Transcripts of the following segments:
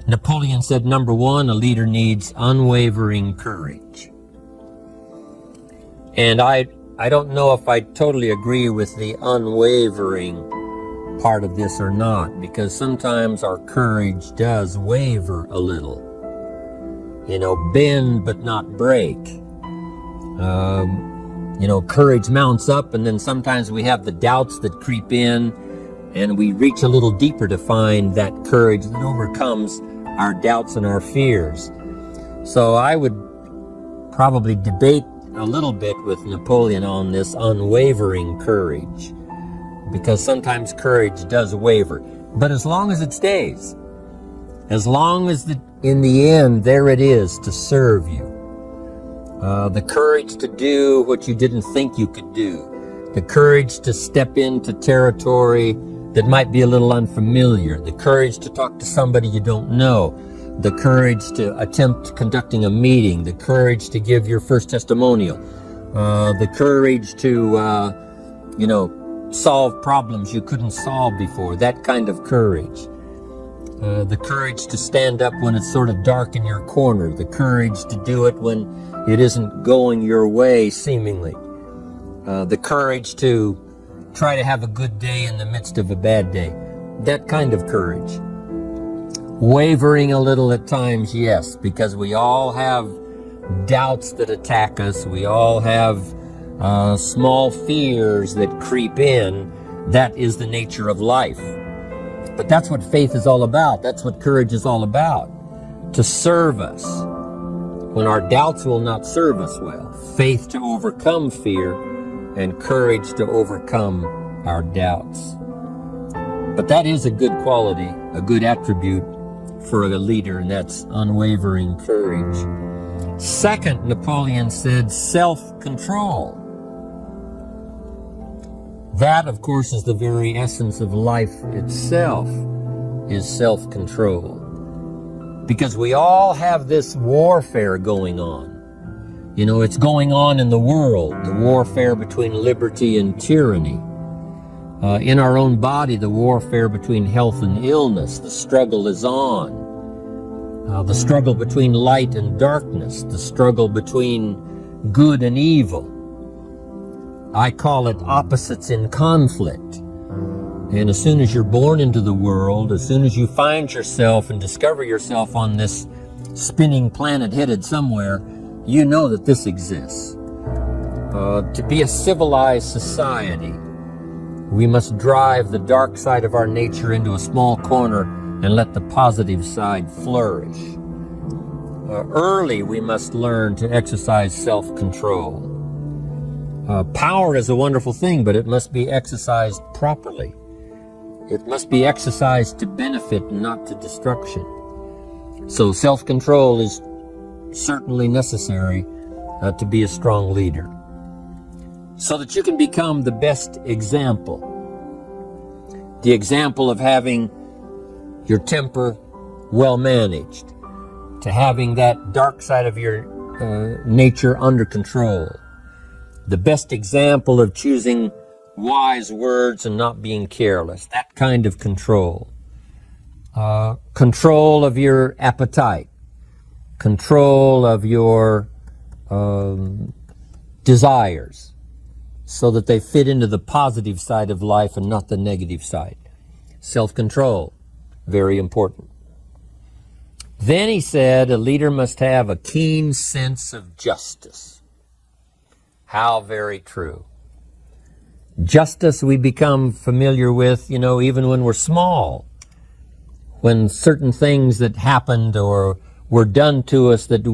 Napoleon said, number one, a leader needs unwavering courage. And I don't know if I totally agree with the unwavering part of this or not, because sometimes our courage does waver a little. You know, bend but not break. You know, courage mounts up, and then sometimes we have the doubts that creep in, and we reach a little deeper to find that courage that overcomes our doubts and our fears. So I would probably debate a little bit with Napoleon on this unwavering courage, because sometimes courage does waver. But as long as it stays, as long as in the end there it is to serve you, the courage to do what you didn't think you could do, the courage to step into territory that might be a little unfamiliar, the courage to talk to somebody you don't know, the courage to attempt conducting a meeting, the courage to give your first testimonial, the courage to, you know, solve problems you couldn't solve before, that kind of courage. The courage to stand up when it's sort of dark in your corner, the courage to do it when it isn't going your way, seemingly. The courage to try to have a good day in the midst of a bad day. That kind of courage. Wavering a little at times, yes, because we all have doubts that attack us. We all have small fears that creep in. That is the nature of life. But that's what faith is all about. That's what courage is all about. To serve us when our doubts will not serve us well. Faith to overcome fear, and courage to overcome our doubts. But that is a good quality, a good attribute for a leader, and that's unwavering courage. Second, Napoleon said self-control. That, of course, is the very essence of life itself, is self-control. Because we all have this warfare going on. You know, it's going on in the world, the warfare between liberty and tyranny. In our own body, the warfare between health and illness, the struggle is on. The struggle between light and darkness, the struggle between good and evil. I call it opposites in conflict. And as soon as you're born into the world, as soon as you find yourself and discover yourself on this spinning planet headed somewhere, you know that this exists. To be a civilized society, we must drive the dark side of our nature into a small corner and let the positive side flourish. Early, we must learn to exercise self-control. Power is a wonderful thing, but it must be exercised properly. It must be exercised to benefit and not to destruction. So self-control is certainly necessary to be a strong leader, so that you can become the best example. The example of having your temper well managed, to having that dark side of your nature under control. The best example of choosing wise words and not being careless, that kind of control. Control of your appetite, control of your desires, so that they fit into the positive side of life and not the negative side. Self-control, very important. Then he said a leader must have a keen sense of justice. How very true. Justice we become familiar with, you know, even when we're small. When certain things that happened or were done to us that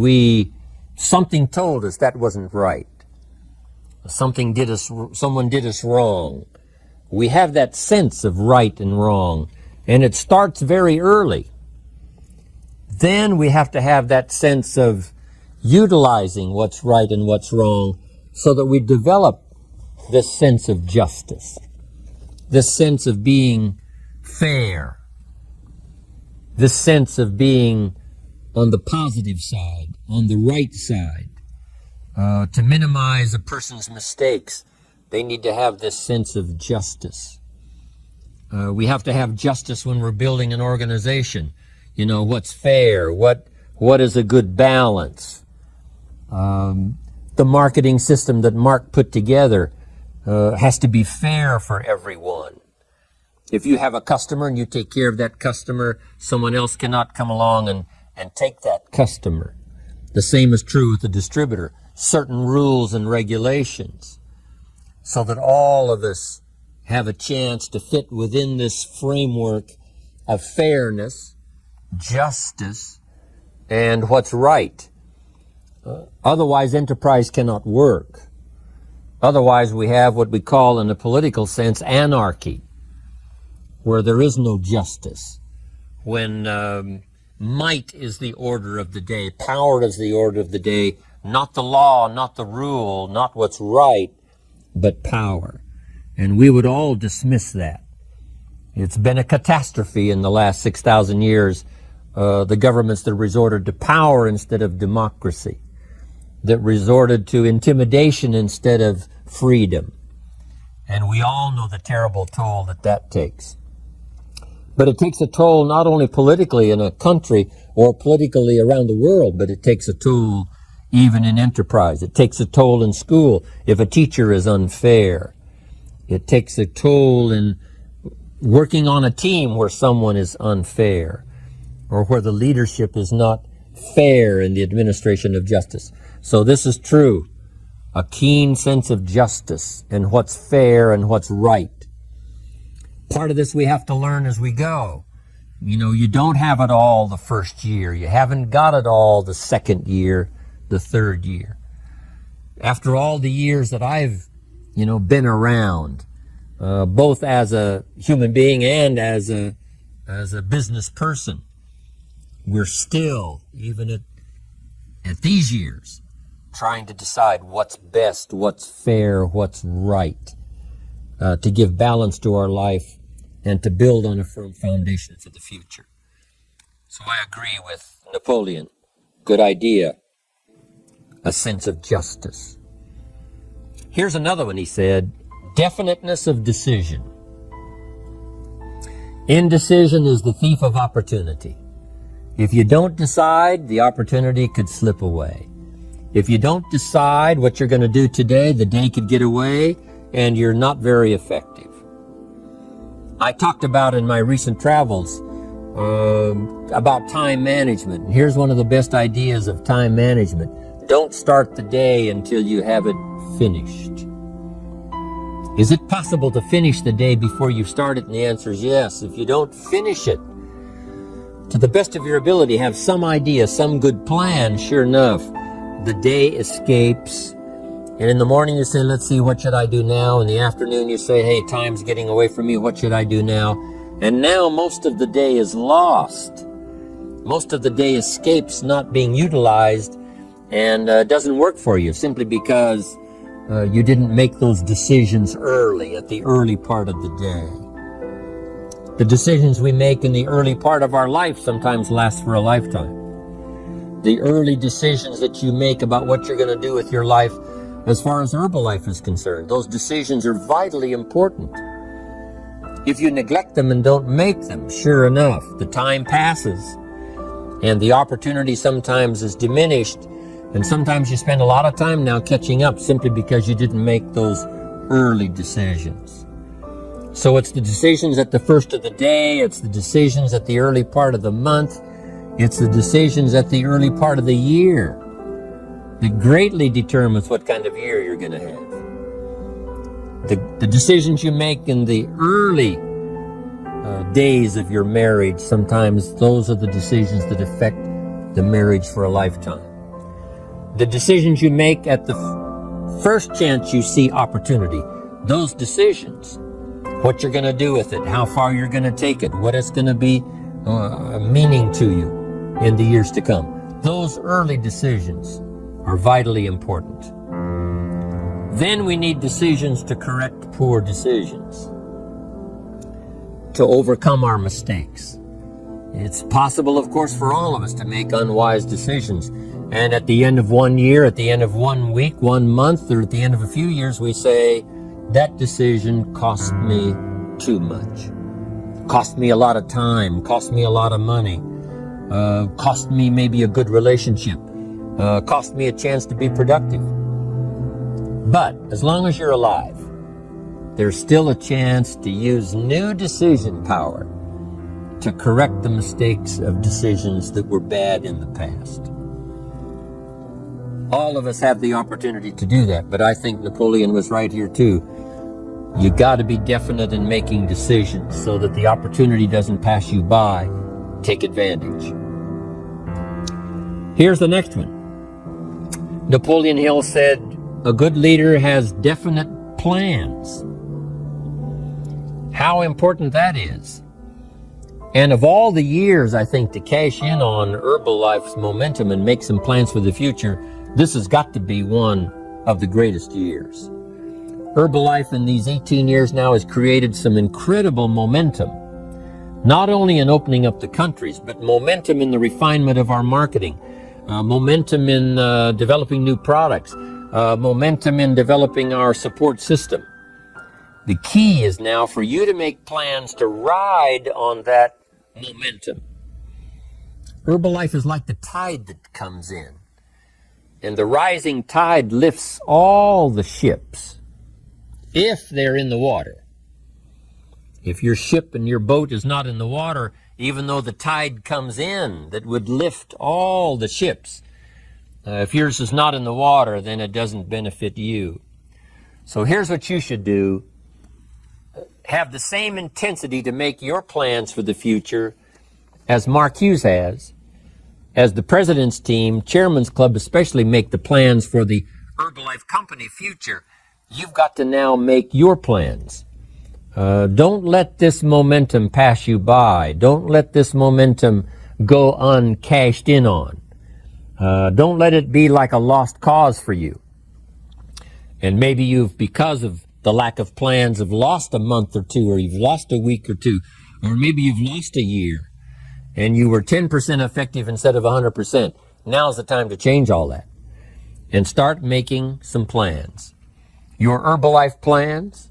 something told us that wasn't right. Someone did us wrong. We have that sense of right and wrong, and it starts very early. Then we have to have that sense of utilizing what's right and what's wrong, so that we develop this sense of justice, this sense of being fair, this sense of being on the positive side, on the right side. To minimize a person's mistakes, they need to have this sense of justice. We have to have justice when we're building an organization. You know, what's fair? What is a good balance? The marketing system that Mark put together has to be fair for everyone. If you have a customer and you take care of that customer, someone else cannot come along and take that customer. The same is true with the distributor. Certain rules and regulations so that all of us have a chance to fit within this framework of fairness, justice, and what's right. Otherwise, enterprise cannot work. Otherwise, we have what we call, in a political sense, anarchy, where there is no justice, when might is the order of the day, power is the order of the day, not the law, not the rule, not what's right, but power. And we would all dismiss that. It's been a catastrophe in the last 6,000 years, the governments that resorted to power instead of democracy, that resorted to intimidation instead of freedom. And we all know the terrible toll that takes. But it takes a toll not only politically in a country or politically around the world, but it takes a toll even in enterprise. It takes a toll in school if a teacher is unfair. It takes a toll in working on a team where someone is unfair, or where the leadership is not fair in the administration of justice. So this is true. A keen sense of justice and what's fair and what's right. Part of this we have to learn as we go. You know, you don't have it all the first year. You haven't got it all the second year, the third year. After all the years that I've, been around, both as a human being and as a business person, we're still, even at these years, trying to decide what's best, what's fair, what's right, to give balance to our life and to build on a firm foundation for the future. So I agree with Napoleon. Good idea. A sense of justice. Here's another one, he said, definiteness of decision. Indecision is the thief of opportunity. If you don't decide, the opportunity could slip away. If you don't decide what you're going to do today, the day could get away and you're not very effective. I talked about in my recent travels about time management. Here's one of the best ideas of time management. Don't start the day until you have it finished. Is it possible to finish the day before you start it? And the answer is yes. If you don't finish it to the best of your ability, have some idea, some good plan, sure enough, the day escapes. And in the morning you say, let's see, what should I do now? In the afternoon you say, hey, time's getting away from me, what should I do now? And now most of the day is lost. Most of the day escapes, not being utilized, and doesn't work for you simply because you didn't make those decisions early, at the early part of the day. The decisions we make in the early part of our life sometimes last for a lifetime. The early decisions that you make about what you're going to do with your life, as far as Herbalife is concerned, those decisions are vitally important. If you neglect them and don't make them, sure enough, the time passes and the opportunity sometimes is diminished, and sometimes you spend a lot of time now catching up simply because you didn't make those early decisions. So it's the decisions at the first of the day, it's the decisions at the early part of the month, it's the decisions at the early part of the year that greatly determines what kind of year you're going to have. The decisions you make in the early days of your marriage, sometimes those are the decisions that affect the marriage for a lifetime. The decisions you make at the first chance you see opportunity, those decisions, what you're going to do with it, how far you're going to take it, what it's going to be meaning to you in the years to come. Those early decisions are vitally important. Then we need decisions to correct poor decisions, to overcome our mistakes. It's possible, of course, for all of us to make unwise decisions. And at the end of 1 year, at the end of 1 week, 1 month, or at the end of a few years, we say, that decision cost me too much. Cost me a lot of time, cost me a lot of money. cost me maybe a good relationship, cost me a chance to be productive. But as long as you're alive, there's still a chance to use new decision power to correct the mistakes of decisions that were bad in the past. All of us have the opportunity to do that, but I think Napoleon was right here too. You got to be definite in making decisions so that the opportunity doesn't pass you by. Take advantage. Here's the next one. Napoleon Hill said, a good leader has definite plans. How important that is. And of all the years, I think, to cash in on Herbalife's momentum and make some plans for the future, this has got to be one of the greatest years. Herbalife in these 18 years now has created some incredible momentum, not only in opening up the countries, but momentum in the refinement of our marketing, momentum in developing new products, momentum in developing our support system. The key is now for you to make plans to ride on that momentum. Herbalife is like the tide that comes in, and the rising tide lifts all the ships if they're in the water. If your ship and your boat is not in the water, even though the tide comes in that would lift all the ships, if yours is not in the water, then it doesn't benefit you. So here's what you should do. Have the same intensity to make your plans for the future as Mark Hughes has, as the President's team, Chairman's Club especially, make the plans for the Herbalife Company future. You've got to now make your plans. Don't let this momentum pass you by. Don't let this momentum go uncashed in on. Don't let it be like a lost cause for you. And maybe you've, because of the lack of plans, have lost a month or two, or you've lost a week or two, or maybe you've lost a year, and you were 10% effective instead of 100%. Now's the time to change all that and start making some plans. Your Herbalife plans,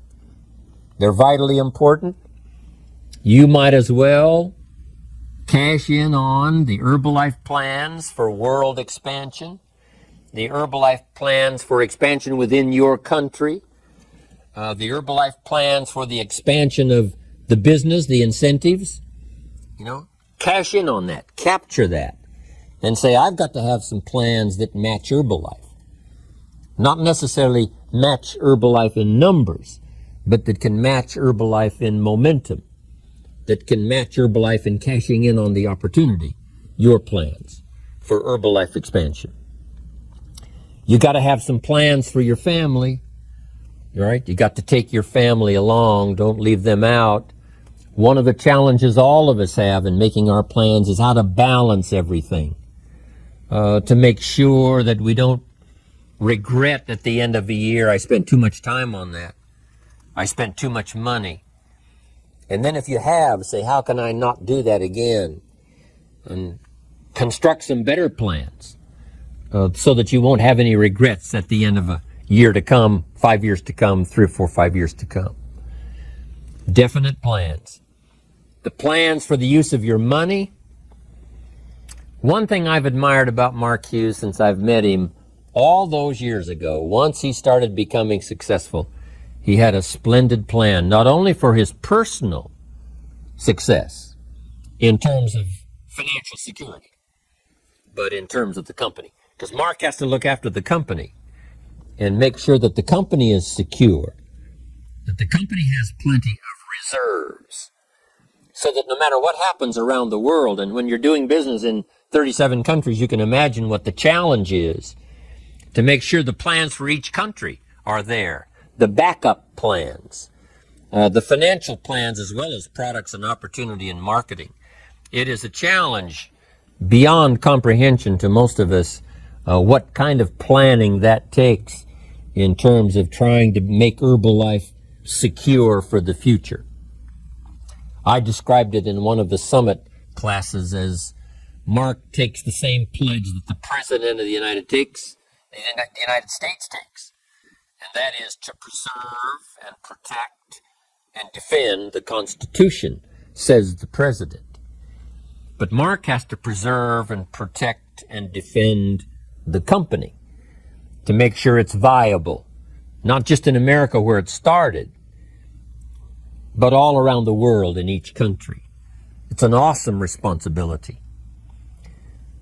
they're vitally important. You might as well cash in on the Herbalife plans for world expansion, the Herbalife plans for expansion within your country, the Herbalife plans for the expansion of the business, the incentives. Cash in on that, capture that, and say, I've got to have some plans that match Herbalife. Not necessarily match Herbalife in numbers, but that can match Herbalife in momentum, that can match Herbalife in cashing in on the opportunity, your plans for Herbalife expansion. You got to have some plans for your family, right? You got to take your family along. Don't leave them out. One of the challenges all of us have in making our plans is how to balance everything, to make sure that we don't regret at the end of the year, I spent too much time on that. I spent too much money. And then if you have, say, how can I not do that again? And construct some better plans so that you won't have any regrets at the end of a year to come, 5 years to come, 3 or 4, 5 years to come. Definite plans. The plans for the use of your money. One thing I've admired about Mark Hughes since I've met him all those years ago, once he started becoming successful, he had a splendid plan, not only for his personal success in terms of financial security, but in terms of the company. Because Mark has to look after the company and make sure that the company is secure, that the company has plenty of reserves, so that no matter what happens around the world, and when you're doing business in 37 countries, you can imagine what the challenge is to make sure the plans for each country are there, the backup plans, the financial plans, as well as products and opportunity and marketing. It is a challenge beyond comprehension to most of us, what kind of planning that takes in terms of trying to make Herbalife secure for the future. I described it in one of the summit classes as Mark takes the same pledge that the President of the United States takes, and that is to preserve and protect and defend the Constitution, says the President. But Mark has to preserve and protect and defend the company to make sure it's viable, not just in America where it started, but all around the world in each country. It's an awesome responsibility.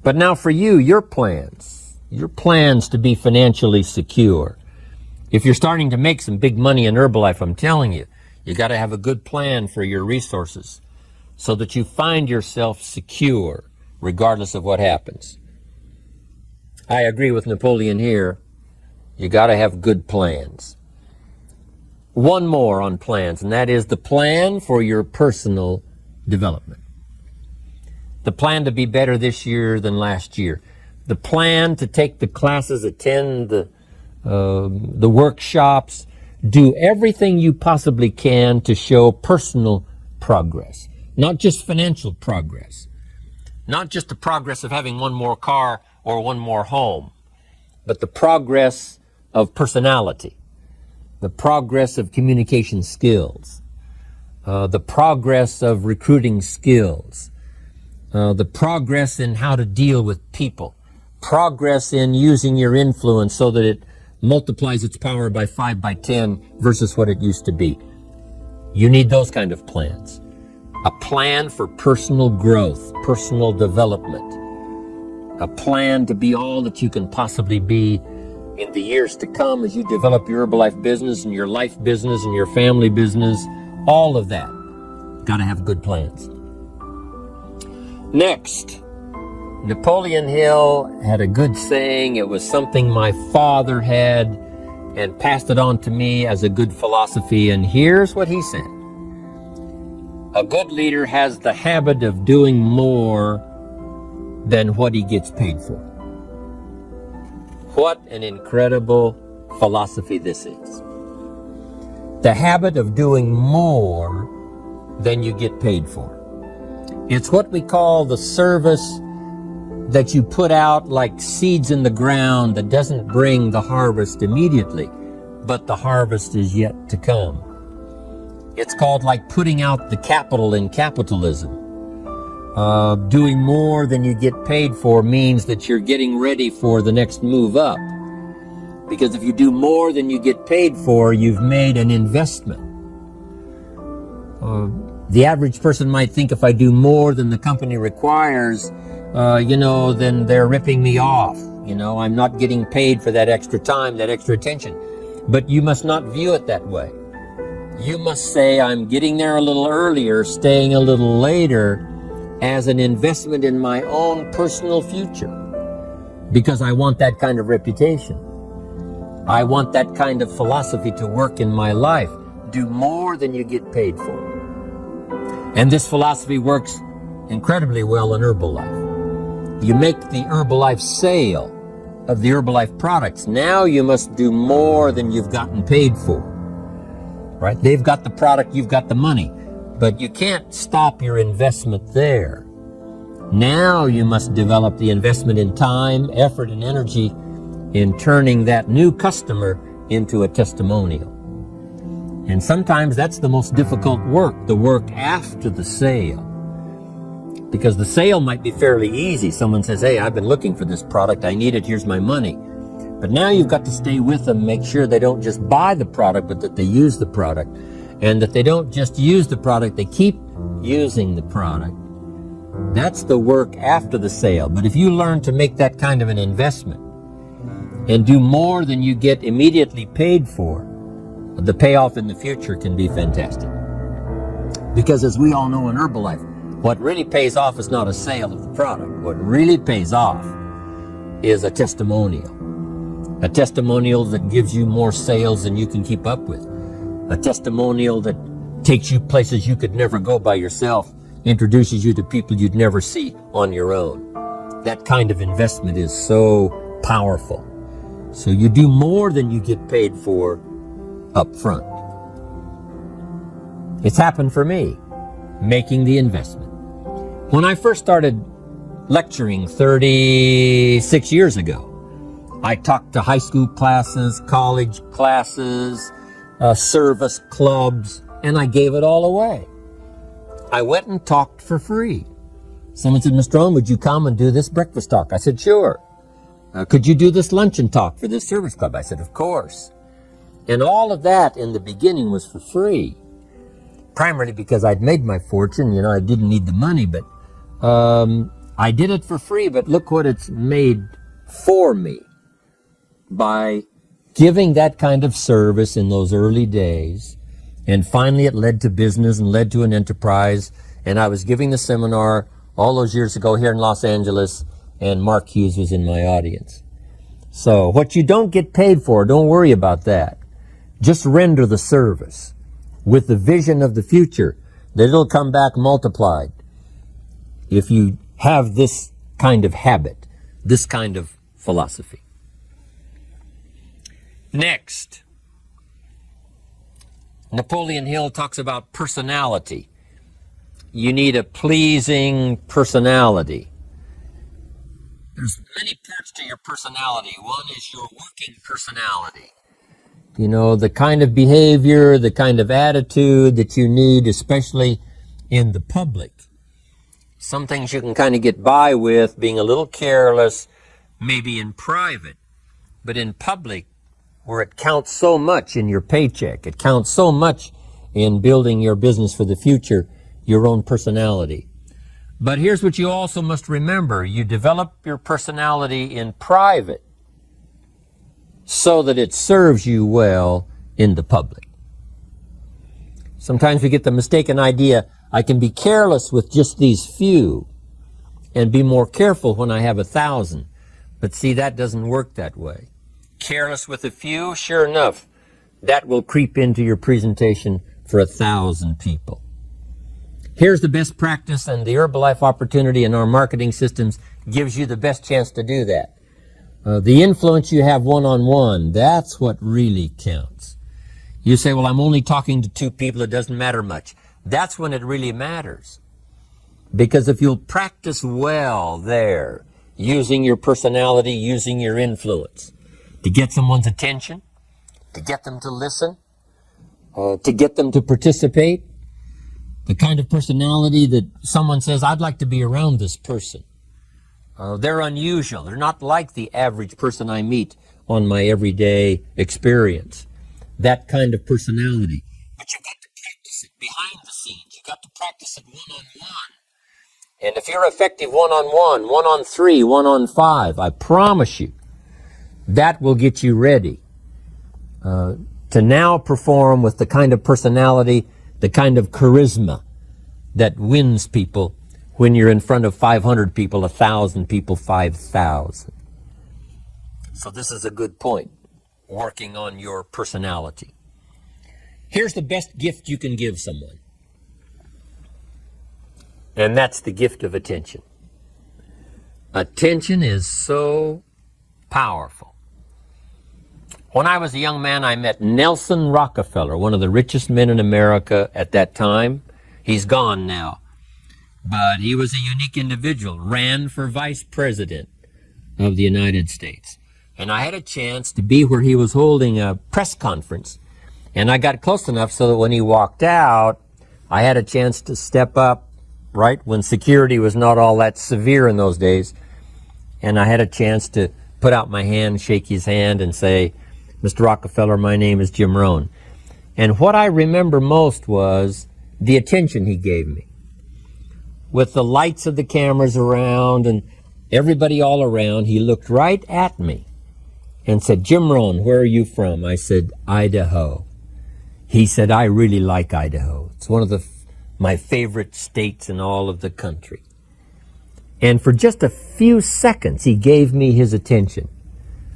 But now for you, your plans to be financially secure. If you're starting to make some big money in Herbalife, I'm telling you, you got to have a good plan for your resources so that you find yourself secure regardless of what happens. I agree with Napoleon here. You got to have good plans. One more on plans, and that is the plan for your personal development. The plan to be better this year than last year. The plan to take the classes, attend the workshops, do everything you possibly can to show personal progress, not just financial progress, not just the progress of having one more car or one more home, but the progress of personality, the progress of communication skills, the progress of recruiting skills, the progress in how to deal with people, progress in using your influence so that it multiplies its power by 5 by 10 versus what it used to be. You need those kind of plans. A plan for personal growth, personal development. A plan to be all that you can possibly be in the years to come as you develop your Herbalife business and your life business and your family business. All of that. Got to have good plans. Next, Napoleon Hill had a good saying. It was something my father had and passed it on to me as a good philosophy. And here's what he said. A good leader has the habit of doing more than what he gets paid for. What an incredible philosophy this is. The habit of doing more than you get paid for. It's what we call the service that you put out like seeds in the ground that doesn't bring the harvest immediately, but the harvest is yet to come. It's called like putting out the capital in capitalism. Doing more than you get paid for means that you're getting ready for the next move up. Because if you do more than you get paid for, you've made an investment. The average person might think if I do more than the company requires, then they're ripping me off. I'm not getting paid for that extra time, that extra attention. But you must not view it that way. You must say, I'm getting there a little earlier, staying a little later, as an investment in my own personal future. Because I want that kind of reputation. I want that kind of philosophy to work in my life. Do more than you get paid for. And this philosophy works incredibly well in Herbalife. You make the Herbalife sale of the Herbalife products. Now you must do more than you've gotten paid for. Right? They've got the product, you've got the money. But you can't stop your investment there. Now you must develop the investment in time, effort, and energy in turning that new customer into a testimonial. And sometimes that's the most difficult work, the work after the sale. Because the sale might be fairly easy. Someone says, hey, I've been looking for this product, I need it, here's my money. But now you've got to stay with them, make sure they don't just buy the product, but that they use the product. And that they don't just use the product, they keep using the product. That's the work after the sale. But if you learn to make that kind of an investment and do more than you get immediately paid for, the payoff in the future can be fantastic. Because as we all know in Herbalife, what really pays off is not a sale of the product. What really pays off is a testimonial. A testimonial that gives you more sales than you can keep up with. A testimonial that takes you places you could never go by yourself, introduces you to people you'd never see on your own. That kind of investment is so powerful. So you do more than you get paid for up front. It's happened for me, making the investment. When I first started lecturing 36 years ago, I talked to high school classes, college classes, service clubs, and I gave it all away. I went and talked for free. Someone said, Mr. Owen, would you come and do this breakfast talk? I said, sure. Could you do this luncheon talk for this service club? I said, of course. And all of that in the beginning was for free. Primarily because I'd made my fortune. You know, I didn't need the money, but I did it for free. But look what it's made for me by giving that kind of service in those early days. And finally it led to business and led to an enterprise. And I was giving the seminar all those years ago here in Los Angeles, and Mark Hughes was in my audience. So what you don't get paid for, don't worry about that. Just render the service with the vision of the future that it'll come back multiplied if you have this kind of habit, this kind of philosophy. Next, Napoleon Hill talks about personality. You need a pleasing personality. There's many parts to your personality. One is your working personality. You know, the kind of behavior, the kind of attitude that you need, especially in the public. Some things you can kind of get by with being a little careless, maybe in private, but in public, where it counts so much in your paycheck, it counts so much in building your business for the future, your own personality. But here's what you also must remember. You develop your personality in private so that it serves you well in the public. Sometimes we get the mistaken idea, I can be careless with just these few and be more careful when I have 1,000. But see, that doesn't work that way. Careless with a few, sure enough, that will creep into your presentation for 1,000 people. Here's the best practice, and the Herbalife opportunity in our marketing systems gives you the best chance to do that. The influence you have one-on-one, that's what really counts. You say, well, I'm only talking to 2 people, it doesn't matter much. That's when it really matters. Because if you'll practice well there, using your personality, using your influence, to get someone's attention, to get them to listen, to get them to participate, the kind of personality that someone says, I'd like to be around this person. They're unusual. They're not like the average person I meet on my everyday experience. That kind of personality. But you've got to practice it behind the scenes. You've got to practice it one-on-one. And if you're effective one-on-one, 1-on-3, 1-on-5, I promise you, that will get you ready to now perform with the kind of personality, the kind of charisma that wins people when you're in front of 500 people, 1,000 people, 5,000. So this is a good point, working on your personality. Here's the best gift you can give someone, and that's the gift of attention. Attention is so powerful. When I was a young man, I met Nelson Rockefeller, one of the richest men in America at that time. He's gone now. But he was a unique individual, ran for vice president of the United States. And I had a chance to be where he was holding a press conference. And I got close enough so that when he walked out, I had a chance to step up, right, when security was not all that severe in those days. And I had a chance to put out my hand, shake his hand, and say, Mr. Rockefeller, my name is Jim Rohn. And what I remember most was the attention he gave me. With the lights of the cameras around and everybody all around, he looked right at me and said, Jim Rohn, where are you from? I said, Idaho. He said, I really like Idaho. It's one of my favorite states in all of the country. And for just a few seconds, he gave me his attention,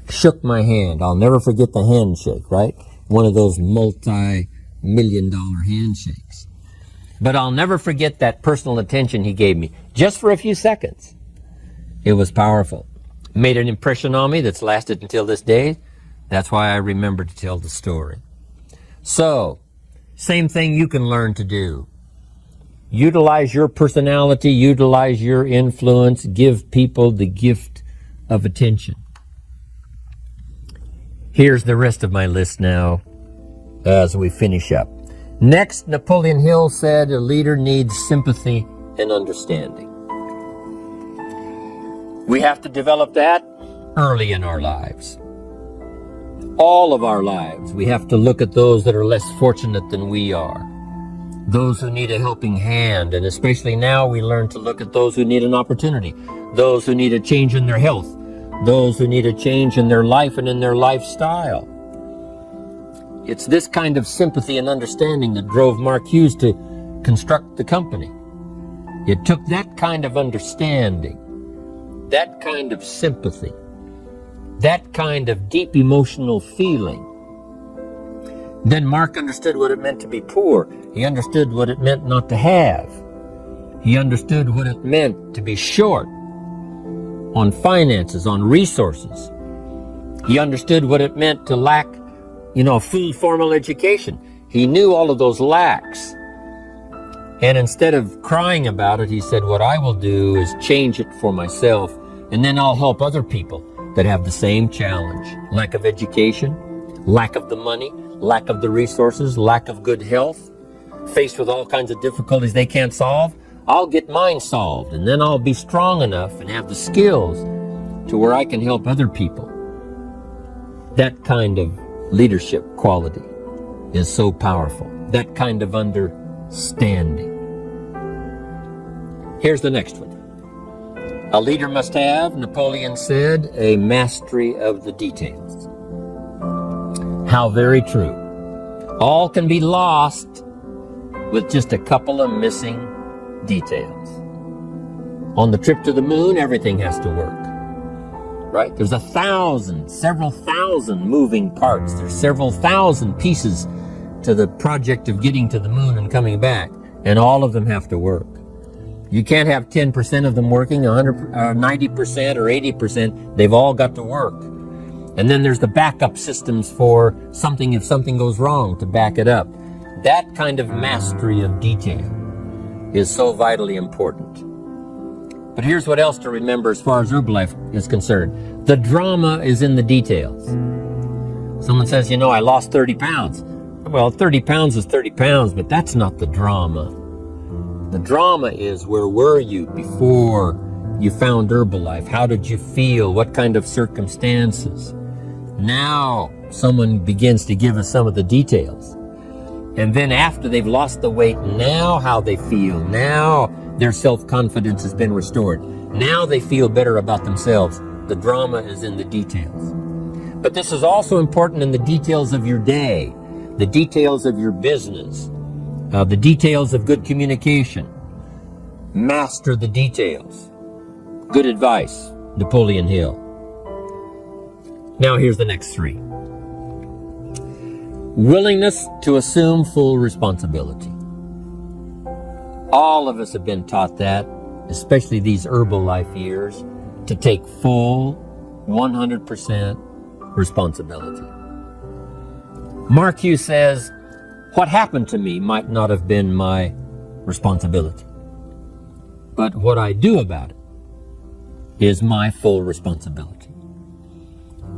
shook my hand. I'll never forget the handshake, right? One of those multi-million-dollar handshakes. But I'll never forget that personal attention he gave me, just for a few seconds. It was powerful. Made an impression on me that's lasted until this day. That's why I remember to tell the story. So, same thing you can learn to do. Utilize your personality, utilize your influence, give people the gift of attention. Here's the rest of my list now as we finish up. Next, Napoleon Hill said a leader needs sympathy and understanding. We have to develop that early in our lives. All of our lives, we have to look at those that are less fortunate than we are. Those who need a helping hand, and especially now we learn to look at those who need an opportunity, those who need a change in their health, those who need a change in their life and in their lifestyle. It's this kind of sympathy and understanding that drove Mark Hughes to construct the company. It took that kind of understanding, that kind of sympathy, that kind of deep emotional feeling. Then Mark understood what it meant to be poor. He understood what it meant not to have. He understood what it meant to be short on finances, on resources. He understood what it meant to lack, full formal education. He knew all of those lacks. And instead of crying about it, he said, what I will do is change it for myself, and then I'll help other people that have the same challenge. Lack of education, lack of the money, lack of the resources, lack of good health, faced with all kinds of difficulties they can't solve. I'll get mine solved, and then I'll be strong enough and have the skills to where I can help other people. That kind of leadership quality is so powerful. That kind of understanding. Here's the next one. A leader must have, Napoleon said, a mastery of the details. How very true. All can be lost with just a couple of missing details. On the trip to the moon, everything has to work, right? There's several thousand moving parts. There's several thousand pieces to the project of getting to the moon and coming back, and all of them have to work. You can't have 10% of them working, 90% or 80%. They've all got to work. And then there's the backup systems for something if something goes wrong to back it up. That kind of mastery of detail is so vitally important. But here's what else to remember as far as Herbalife is concerned. The drama is in the details. Someone says, I lost 30 pounds. Well, 30 pounds is 30 pounds, but that's not the drama. The drama is, where were you before you found Herbalife? How did you feel? What kind of circumstances? Now someone begins to give us some of the details. And then after they've lost the weight, now how they feel. Now their self-confidence has been restored. Now they feel better about themselves. The drama is in the details. But this is also important in the details of your day, the details of your business, the details of good communication. Master the details. Good advice, Napoleon Hill. Now here's the next three. Willingness to assume full responsibility. All of us have been taught that, especially these Herbalife years, to take full 100% responsibility. Mark Hughes says, what happened to me might not have been my responsibility, but what I do about it is my full responsibility.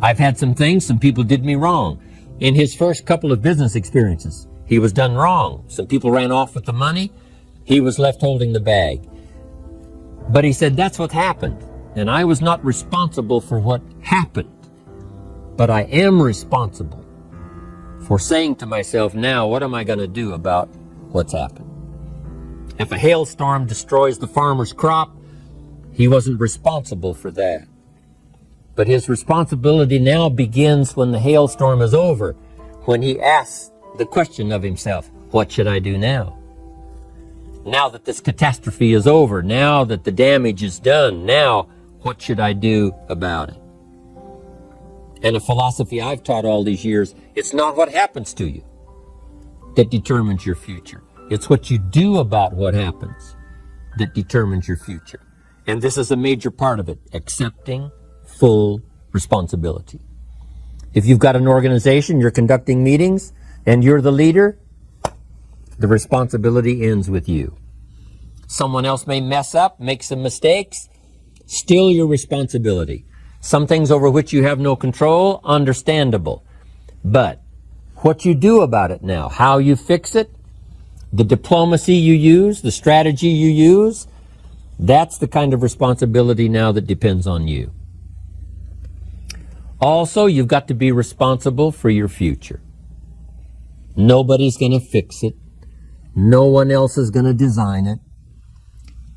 I've had some people did me wrong. In his first couple of business experiences, he was done wrong. Some people ran off with the money. He was left holding the bag. But he said, that's what happened. And I was not responsible for what happened. But I am responsible for saying to myself, now, what am I going to do about what's happened? If a hailstorm destroys the farmer's crop, he wasn't responsible for that. But his responsibility now begins when the hailstorm is over, when he asks the question of himself, what should I do now? Now that this catastrophe is over, now that the damage is done, now what should I do about it? And a philosophy I've taught all these years, it's not what happens to you that determines your future. It's what you do about what happens that determines your future. And this is a major part of it, accepting full responsibility. If you've got an organization, you're conducting meetings, and you're the leader, the responsibility ends with you. Someone else may mess up, make some mistakes, still your responsibility. Some things over which you have no control, understandable. But what you do about it now, how you fix it, the diplomacy you use, the strategy you use, That's the kind of responsibility now that depends on you. Also, you've got to be responsible for your future. Nobody's going to fix it. No one else is going to design it.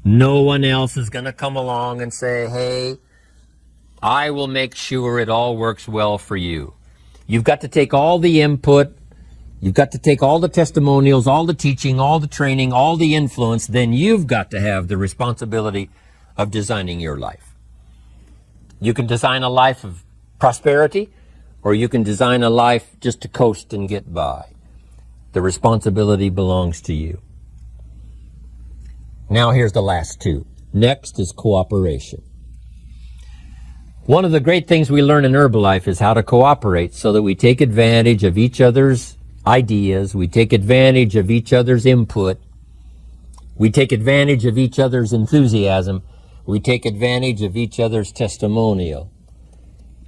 No one else is going to come along and say, hey, I will make sure it all works well for you. You've got to take all the input. You've got to take all the testimonials, all the teaching, all the training, all the influence. Then you've got to have the responsibility of designing your life. You can design a life of prosperity, or you can design a life just to coast and get by. The responsibility belongs to you. Now here's the last two. Next is cooperation. One of the great things we learn in Herbalife is how to cooperate so that we take advantage of each other's ideas, we take advantage of each other's input, we take advantage of each other's enthusiasm, we take advantage of each other's testimonial,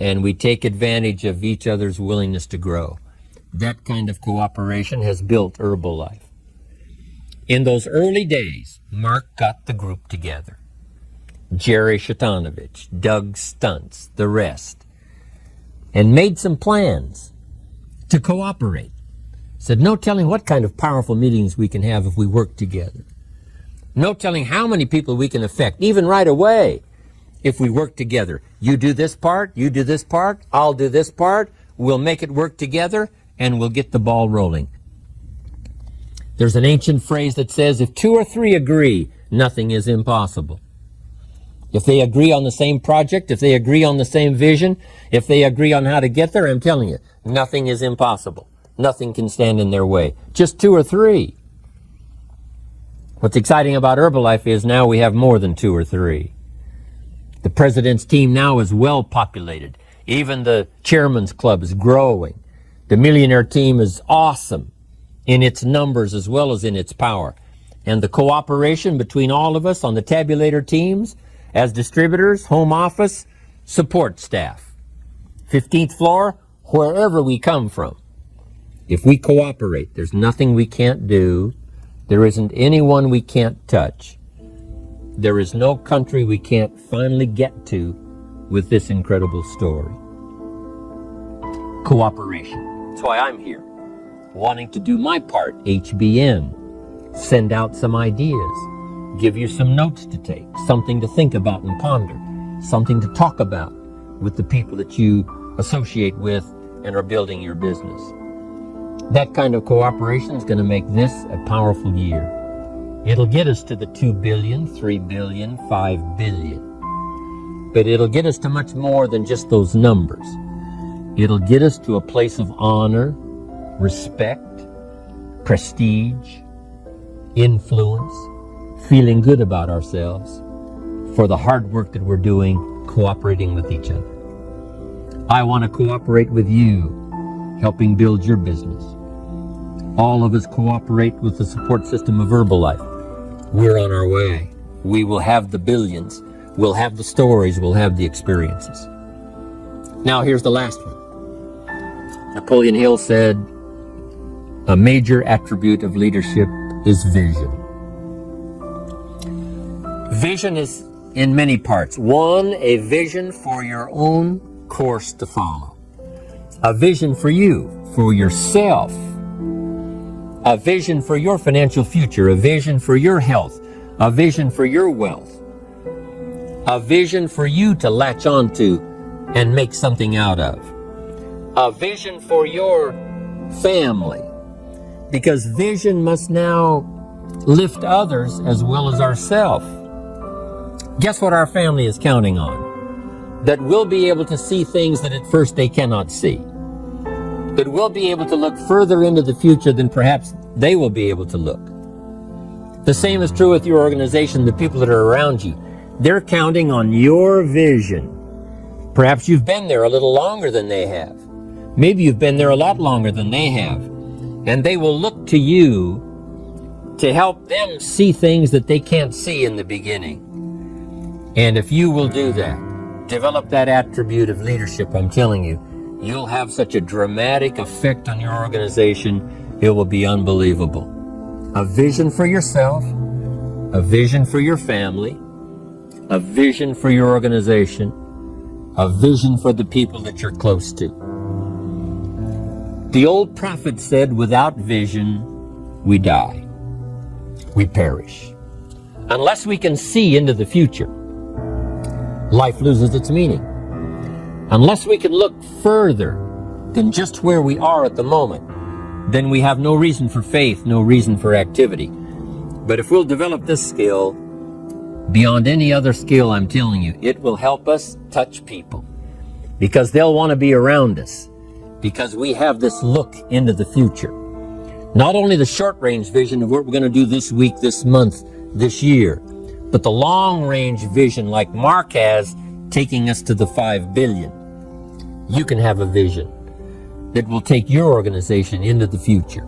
and we take advantage of each other's willingness to grow. That kind of cooperation has built Herbalife. In those early days, Mark got the group together. Jerry Shatanovich, Doug Stuntz, the rest, and made some plans to cooperate. Said, no telling what kind of powerful meetings we can have if we work together. No telling how many people we can affect, even right away, if we work together. You do this part, you do this part, I'll do this part, we'll make it work together, and we'll get the ball rolling. There's an ancient phrase that says, if two or three agree, nothing is impossible. If they agree on the same project, if they agree on the same vision, if they agree on how to get there, I'm telling you, nothing is impossible. Nothing can stand in their way. Just two or three. What's exciting about Herbalife is now we have more than two or three. The president's team now is well populated. Even the chairman's club is growing. The millionaire team is awesome in its numbers as well as in its power. And the cooperation between all of us on the tabulator teams, as distributors, home office, support staff, 15th floor, wherever we come from. If we cooperate, there's nothing we can't do. There isn't anyone we can't touch. There is no country we can't finally get to with this incredible story. Cooperation. That's why I'm here, wanting to do my part, HBN, send out some ideas, give you some notes to take, something to think about and ponder, something to talk about with the people that you associate with and are building your business. That kind of cooperation is going to make this a powerful year. It'll get us to the 2 billion, 3 billion, 5 billion. But it'll get us to much more than just those numbers. It'll get us to a place of honor, respect, prestige, influence, feeling good about ourselves for the hard work that we're doing, cooperating with each other. I want to cooperate with you, helping build your business. All of us cooperate with the support system of Herbalife. We're on our way. We will have the billions. We'll have the stories. We'll have the experiences. Now here's the last one. Napoleon Hill said, a major attribute of leadership is vision. Vision is in many parts. One, a vision for your own course to follow. A vision for you, for yourself. A vision for your financial future, a vision for your health, a vision for your wealth, a vision for you to latch onto and make something out of, a vision for your family, because vision must now lift others as well as ourselves. Guess what our family is counting on? That we'll be able to see things that at first they cannot see. That we'll be able to look further into the future than perhaps they will be able to look. The same is true with your organization, the people that are around you. They're counting on your vision. Perhaps you've been there a little longer than they have. Maybe you've been there a lot longer than they have. And they will look to you to help them see things that they can't see in the beginning. And if you will do that, develop that attribute of leadership, I'm telling you, you'll have such a dramatic effect on your organization, it will be unbelievable. A vision for yourself, a vision for your family, a vision for your organization, a vision for the people that you're close to. The old prophet said, without vision, we die. We perish. Unless we can see into the future, life loses its meaning. Unless we can look further than just where we are at the moment, then we have no reason for faith, no reason for activity. But if we'll develop this skill, beyond any other skill, I'm telling you, it will help us touch people, because they'll want to be around us, because we have this look into the future. Not only the short-range vision of what we're going to do this week, this month, this year, but the long-range vision like Mark has, taking us to the 5 billion. You can have a vision that will take your organization into the future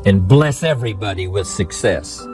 and bless everybody with success.